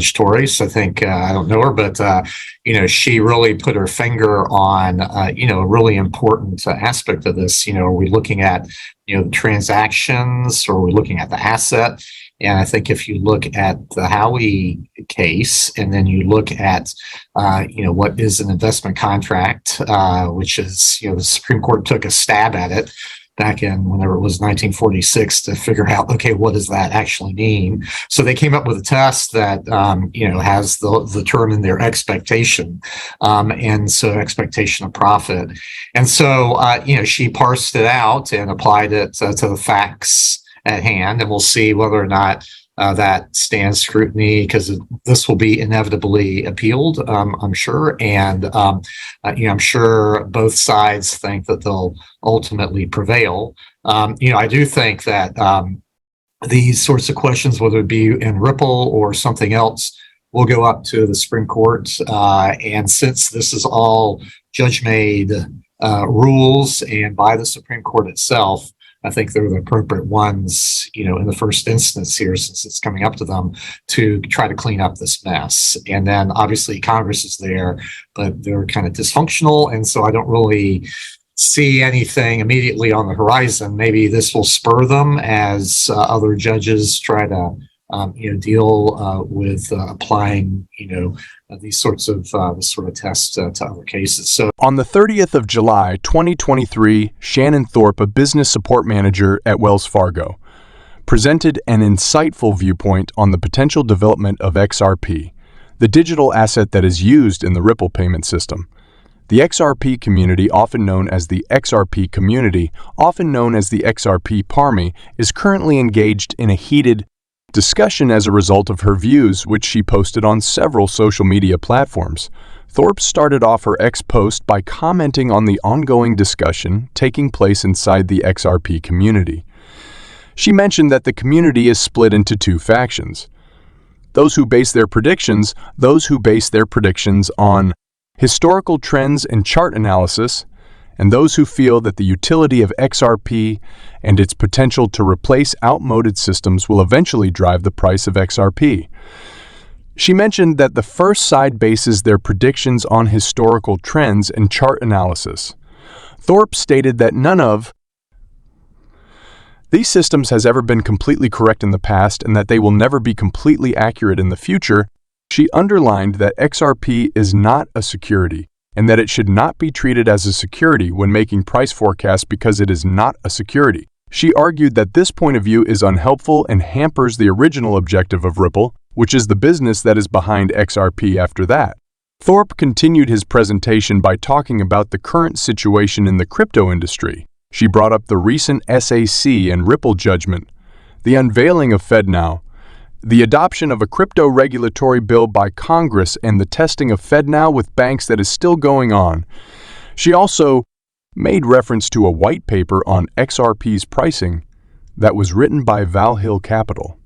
Torres. I think I don't know her, but she really put her finger on a really important aspect of this. Are we looking at the transactions, or are we looking at the asset? And I think if you look at the Howey case, and then you look at what is an investment contract, which is the Supreme Court took a stab at it back in whenever it was 1946 to figure out, okay, what does that actually mean? So they came up with a test that, has the term in there, expectation. And so expectation of profit. And so, she parsed it out and applied it to the facts at hand. And we'll see whether or not that stands scrutiny, because this will be inevitably appealed, I'm sure. And, I'm sure both sides think that they'll ultimately prevail. I do think that these sorts of questions, whether it be in Ripple or something else, will go up to the Supreme Court. And since this is all judge-made rules and by the Supreme Court itself, I think they're the appropriate ones, in the first instance here, since it's coming up to them, to try to clean up this mess. And then obviously Congress is there, but they're kind of dysfunctional. And so I don't really see anything immediately on the horizon. Maybe this will spur them as other judges try to deal with applying, these sorts of this sort of tests to other cases. So on the 30th of July, 2023, Shannon Thorpe, a business support manager at Wells Fargo, presented an insightful viewpoint on the potential development of XRP, the digital asset that is used in the Ripple payment system. The XRP community, often known as the XRP community, often known as the XRP Parmy, is currently engaged in a heated discussion as a result of her views, which she posted on several social media platforms. Thorpe started off her X post by commenting on the ongoing discussion taking place inside the XRP community. She mentioned that the community is split into two factions: those who base their predictions on historical trends and chart analysis, and those who feel that the utility of XRP and its potential to replace outmoded systems will eventually drive the price of XRP. She mentioned that the first side bases their predictions on historical trends and chart analysis. Thorpe stated that none of these systems has ever been completely correct in the past, and that they will never be completely accurate in the future. She underlined that XRP is not a security, and that it should not be treated as a security when making price forecasts because it is not a security. She argued that this point of view is unhelpful and hampers the original objective of Ripple, which is the business that is behind XRP after that. Thorpe continued his presentation by talking about the current situation in the crypto industry. She brought up the recent SAC and Ripple judgment, the unveiling of FedNow, the adoption of a crypto regulatory bill by Congress, and the testing of FedNow with banks that is still going on. She also made reference to a white paper on XRP's pricing that was written by Valhill Capital.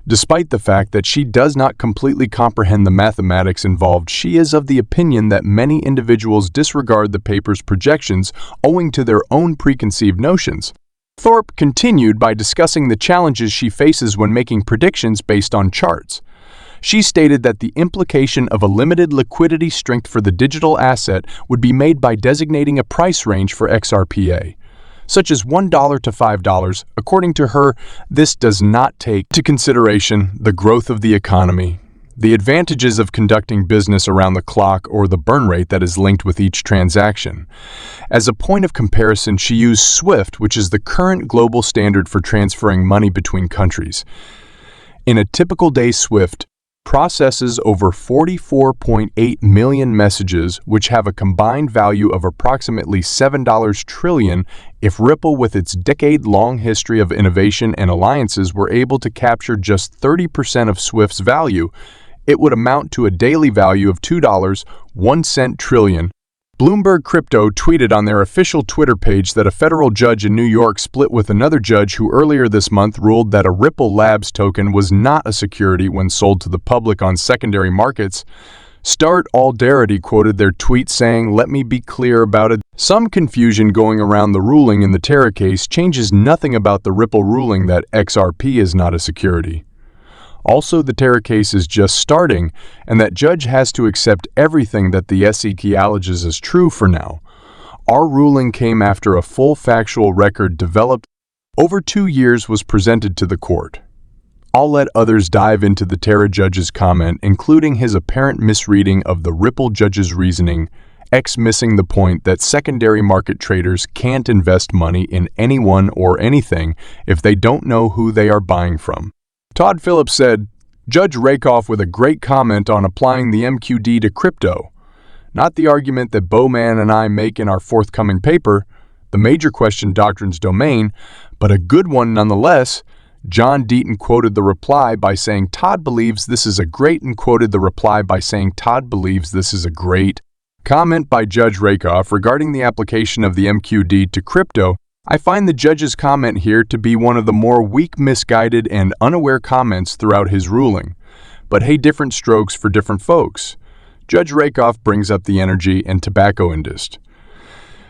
Despite the fact that she does not completely comprehend the mathematics involved, she is of the opinion that many individuals disregard the paper's projections owing to their own preconceived notions. Thorpe continued by discussing the challenges she faces when making predictions based on charts. She stated that the implication of a limited liquidity strength for the digital asset would be made by designating a price range for XRPA, such as $1 to $5. According to her, this does not take into consideration the growth of the economy, the advantages of conducting business around the clock, or the burn rate that is linked with each transaction. As a point of comparison, she used SWIFT, which is the current global standard for transferring money between countries. In a typical day, SWIFT processes over 44.8 million messages, which have a combined value of approximately $7 trillion. If Ripple, with its decade-long history of innovation and alliances, were able to capture just 30% of SWIFT's value, it would amount to a daily value of $2.01 trillion. Bloomberg Crypto tweeted on their official Twitter page that a federal judge in New York split with another judge who earlier this month ruled that a Ripple Labs token was not a security when sold to the public on secondary markets. Start Aldarity quoted their tweet saying, "Let me be clear about it. Some confusion going around the ruling in the Terra case changes nothing about the Ripple ruling that XRP is not a security." Also, the Terra case is just starting, and that judge has to accept everything that the SEC alleges as true for now. Our ruling came after a full factual record developed over 2 years was presented to the court. I'll let others dive into the Terra judge's comment, including his apparent misreading of the Ripple judge's reasoning, missing the point that secondary market traders can't invest money in anyone or anything if they don't know who they are buying from. Todd Phillips said, Judge Rakoff with a great comment on applying the MQD to crypto. Not the argument that Bowman and I make in our forthcoming paper, the major question doctrines domain, but a good one nonetheless. John Deaton quoted the reply by saying Todd believes this is a great and quoted the reply by saying Todd believes this is a great. Comment by Judge Rakoff regarding the application of the MQD to crypto. I find the judge's comment here to be one of the more weak, misguided, and unaware comments throughout his ruling. But hey, different strokes for different folks. Judge Rakoff brings up the energy and tobacco industry.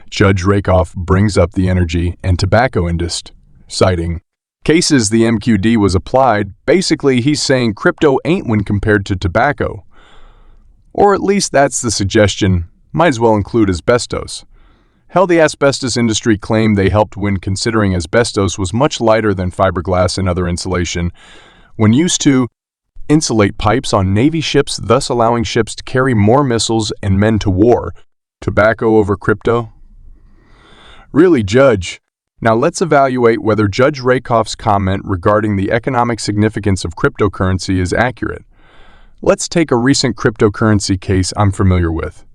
Judge Rakoff brings up the energy and tobacco industry, citing cases the MQD was applied. Basically, he's saying crypto ain't when compared to tobacco. Or at least that's the suggestion. Might as well include asbestos. Hell, the asbestos industry claimed they helped when considering asbestos was much lighter than fiberglass and other insulation when used to insulate pipes on Navy ships, thus allowing ships to carry more missiles and men to war. Tobacco over crypto? Really, Judge? Now let's evaluate whether Judge Rakoff's comment regarding the economic significance of cryptocurrency is accurate. Let's take a recent cryptocurrency case I'm familiar with.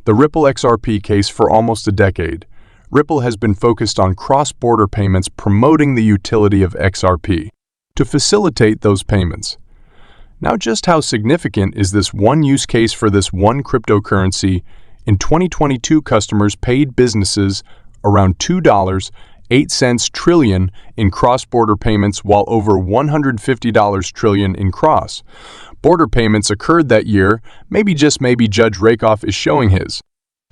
The Ripple XRP case. For almost a decade, Ripple has been focused on cross-border payments, promoting the utility of XRP to facilitate those payments. Now, just how significant is this one use case for this one cryptocurrency? In 2022, customers paid businesses around $2.08 trillion in cross-border payments, while over $150 trillion in cross-border payments occurred that year. Maybe, just maybe, Judge Rakoff is showing his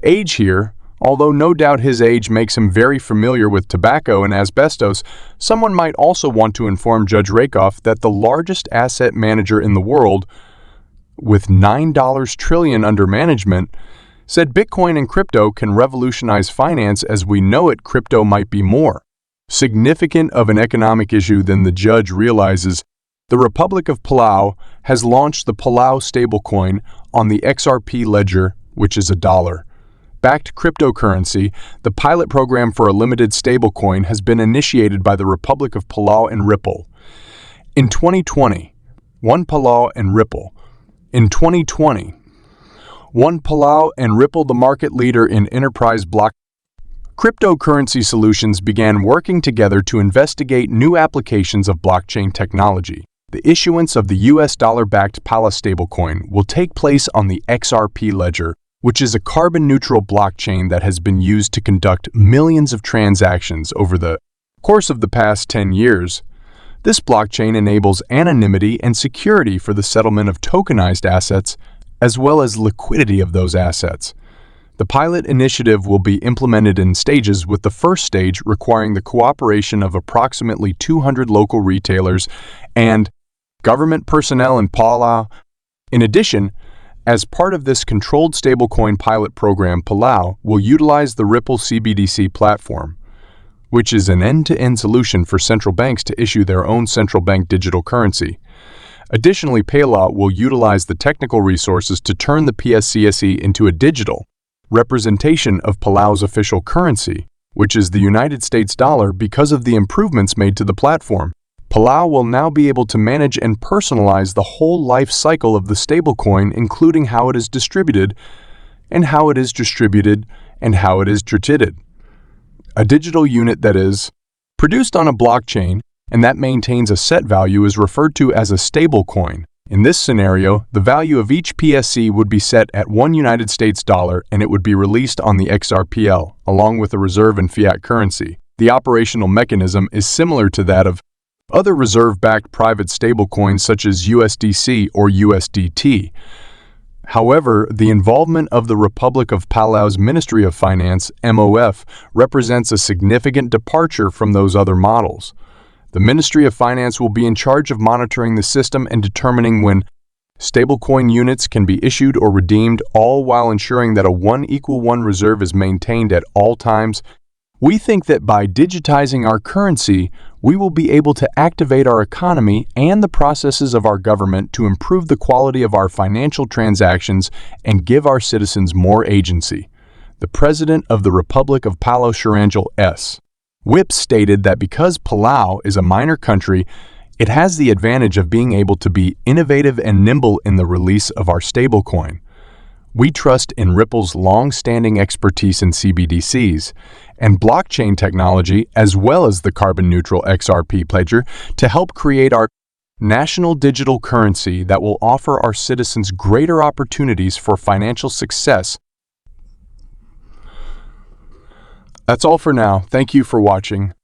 age here. Although no doubt his age makes him very familiar with tobacco and asbestos, someone might also want to inform Judge Rakoff that the largest asset manager in the world, with $9 trillion under management, said Bitcoin and crypto can revolutionize finance as we know it. Crypto might be more significant of an economic issue than the judge realizes. The Republic of Palau has launched the Palau stablecoin on the XRP ledger, which is a dollar-backed cryptocurrency. The pilot program for a limited stablecoin has been initiated by the Republic of Palau and Ripple. In 2020, One Palau and Ripple, the market leader in enterprise block cryptocurrency solutions, began working together to investigate new applications of blockchain technology. The issuance of the US dollar-backed Palau stablecoin will take place on the XRP ledger, which is a carbon-neutral blockchain that has been used to conduct millions of transactions over the course of the past 10 years. This blockchain enables anonymity and security for the settlement of tokenized assets, as well as liquidity of those assets. The pilot initiative will be implemented in stages, with the first stage requiring the cooperation of approximately 200 local retailers and government personnel in Palau. In addition, as part of this controlled stablecoin pilot program, Palau will utilize the Ripple CBDC platform, which is an end-to-end solution for central banks to issue their own central bank digital currency. Additionally, Palau will utilize the technical resources to turn the PSCSE into a digital representation of Palau's official currency, which is the United States dollar. Because of the improvements made to the platform, Palau will now be able to manage and personalize the whole life cycle of the stablecoin, including how it is distributed and how it is distributed and how it is treated. A digital unit that is produced on a blockchain and that maintains a set value is referred to as a stablecoin. In this scenario, the value of each PSC would be set at $1 United States dollar, and it would be released on the XRPL, along with a reserve and fiat currency. The operational mechanism is similar to that of other reserve-backed private stablecoins such as USDC or USDT. However, the involvement of the Republic of Palau's Ministry of Finance, MOF, represents a significant departure from those other models. The Ministry of Finance will be in charge of monitoring the system and determining when stablecoin units can be issued or redeemed, all while ensuring that a 1=1 reserve is maintained at all times. We think that by digitizing our currency, we will be able to activate our economy and the processes of our government to improve the quality of our financial transactions and give our citizens more agency. The President of the Republic of Palau Sharangel S. Whip stated that because Palau is a minor country, it has the advantage of being able to be innovative and nimble in the release of our stablecoin. We trust in Ripple's long-standing expertise in CBDCs and blockchain technology, as well as the carbon-neutral XRP pledger, to help create our national digital currency that will offer our citizens greater opportunities for financial success. That's all for now. Thank you for watching.